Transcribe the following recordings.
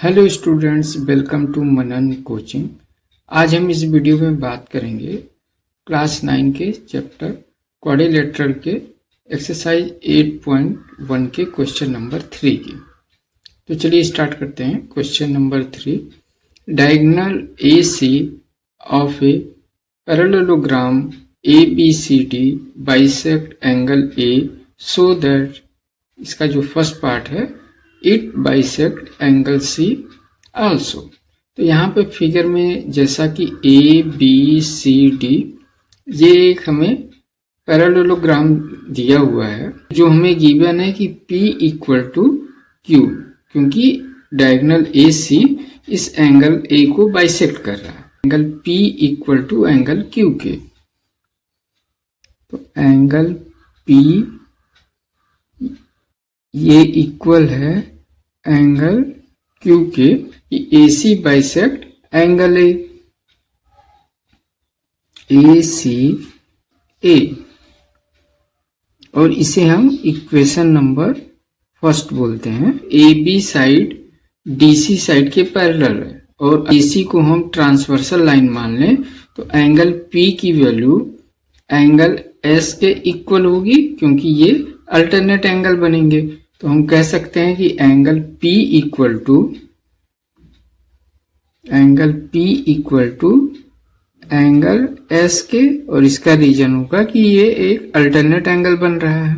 Hello students, welcome to Manan coaching. आज हम इस वीडियो में बात करेंगे क्लास 9 के चैप्टर क्वाड्रिलेटरल के एक्सरसाइज 8.1 के क्वेश्चन नंबर 3 की। तो चलिए स्टार्ट करते हैं। Question number 3, diagonal AC of a parallelogram ABCD bisect angle A so that, इसका जो फर्स्ट पार्ट है, it bisect angle C also. तो यहाँ पे फिगर में जैसा कि ABCD ये एक हमें पैरेललोग्राम दिया हुआ है, जो हमें गिवन है कि P इक्वल टू Q, क्योंकि डायगोनल AC इस एंगल A को बाइसेक्ट कर रहा है, angle P equal to angle Q के। तो एंगल P ये इक्वल है एंगल Q के, AC बाइसेक्ट एंगल ACA, और इसे हम इक्वेशन नंबर फर्स्ट बोलते हैं। AB साइड DC साइड के पैरेलल है और AC को हम ट्रांसवर्सल लाइन मान लें तो एंगल P की वैल्यू एंगल S के इक्वल होगी, क्योंकि ये अल्टरनेट एंगल बनेंगे। तो हम कह सकते हैं कि angle P equal to angle S के, और इसका रीजन होगा कि ये एक अल्टरनेट एंगल बन रहा है,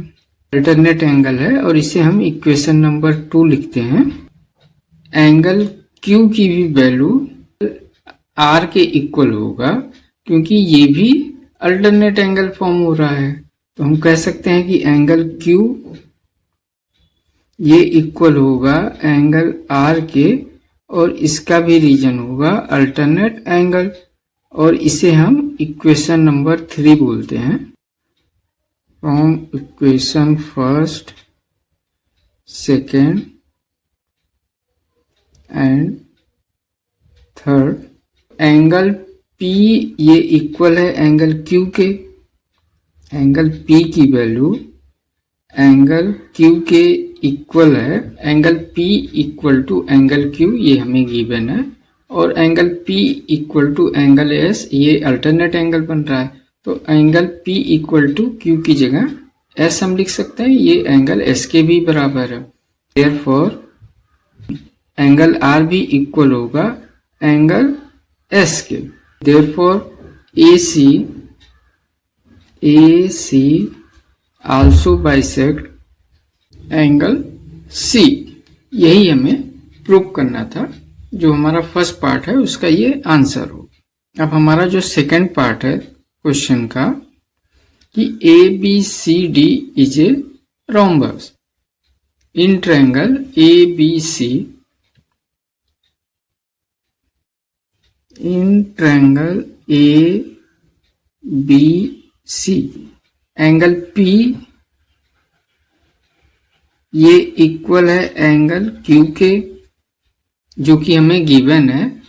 अल्टरनेट एंगल है, और इसे हम इक्वेशन नंबर 2 लिखते हैं। एंगल Q की भी वैल्यू R के इक्वल होगा, क्योंकि ये भी अल्टरनेट एंगल फॉर्म हो रहा है। तो हम कह सकते हैं कि एंगल Q ये इक्वल होगा एंगल R के, और इसका भी रीजन होगा अल्टरनेट एंगल, और इसे हम इक्वेशन नंबर 3 बोलते हैं। From equation first, second and third, angle P ये इक्वल है एंगल Q के। एंगल P की वैल्यू एंगल Q के इक्वल है, angle P equal to angle Q ये हमें गिवन है, और angle P equal to angle S ये अल्टरनेट एंगल बन रहा है। तो angle P equal to Q की जगह S हम लिख सकते हैं, ये एंगल S के भी बराबर है। देयरफॉर एंगल R भी इक्वल होगा एंगल S के। Therefore AC also bisect angle C। यही हमें प्रूव करना था। जो हमारा फर्स्ट पार्ट है उसका ये आंसर हो। अब हमारा जो सेकंड पार्ट है क्वेश्चन का, कि ABCD is a rhombus in triangle ABC, in triangle ABC angle P ये इक्वल है एंगल Q के, जो कि हमें गिवन है,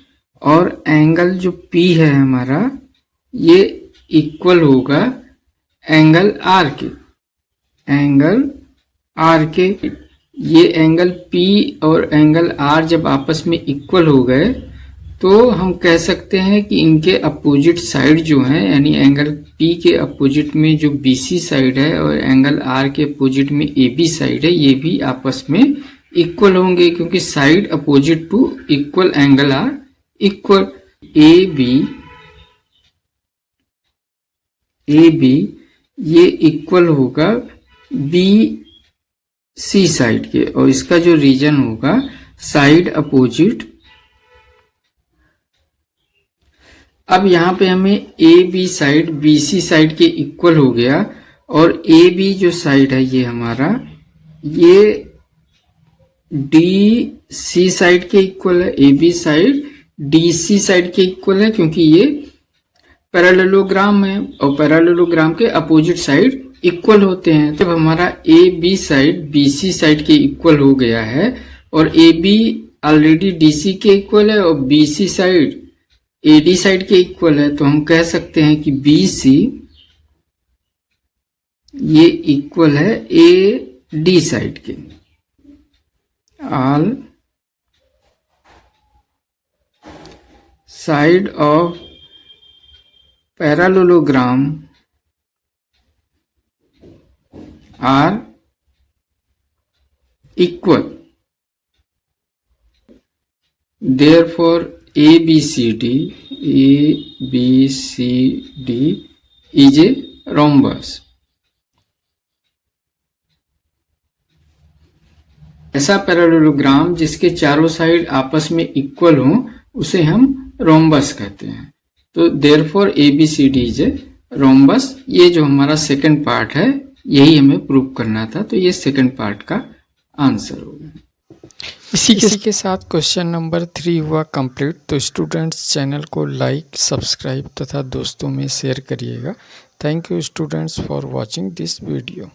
और एंगल जो P है हमारा ये इक्वल होगा एंगल R के, एंगल R के। ये एंगल P और एंगल R जब आपस में इक्वल हो गए तो हम कह सकते हैं कि इनके अपोजिट साइड जो है, यानी एंगल P के अपोजिट में जो BC साइड है और एंगल R के अपोजिट में AB साइड है, ये भी आपस में इक्वल होंगे, क्योंकि side opposite to equal angle are equal. AB ये इक्वल होगा BC साइड के, और इसका जो रीजन होगा साइड अपोजिट। अब यहाँ पे हमें AB साइड BC साइड के इक्वल हो गया, और AB जो साइड है ये हमारा, ये DC साइड के इक्वल है। AB साइड DC साइड के इक्वल है, क्योंकि ये पैरेललोग्राम है, और पैरेललोग्राम के अपोजिट साइड इक्वल होते हैं। जब हमारा AB साइड BC साइड के इक्वल हो गया है, और AB ऑलरेडी DC के इक्वल है, और BC साइड AD साइड के इक्वल है, तो हम कह सकते हैं कि BC ये इक्वल है AD साइड के। All side of parallelogram are equal. Therefore, ABCD is a rhombus. ऐसा पैरेललोग्राम जिसके चारों साइड आपस में इक्वल हों उसे हम रोम्बस कहते हैं। तो therefore ABCD is a rhombus. ये जो हमारा सेकंड पार्ट है यही हमें प्रूव करना था, तो ये सेकंड पार्ट का आंसर होगा। इसी के साथ क्वेश्चन नंबर 3 हुआ कंप्लीट। तो स्टूडेंट्स चैनल को लाइक, सब्सक्राइब तथा दोस्तों में शेयर करिएगा। Thank you students for watching this video.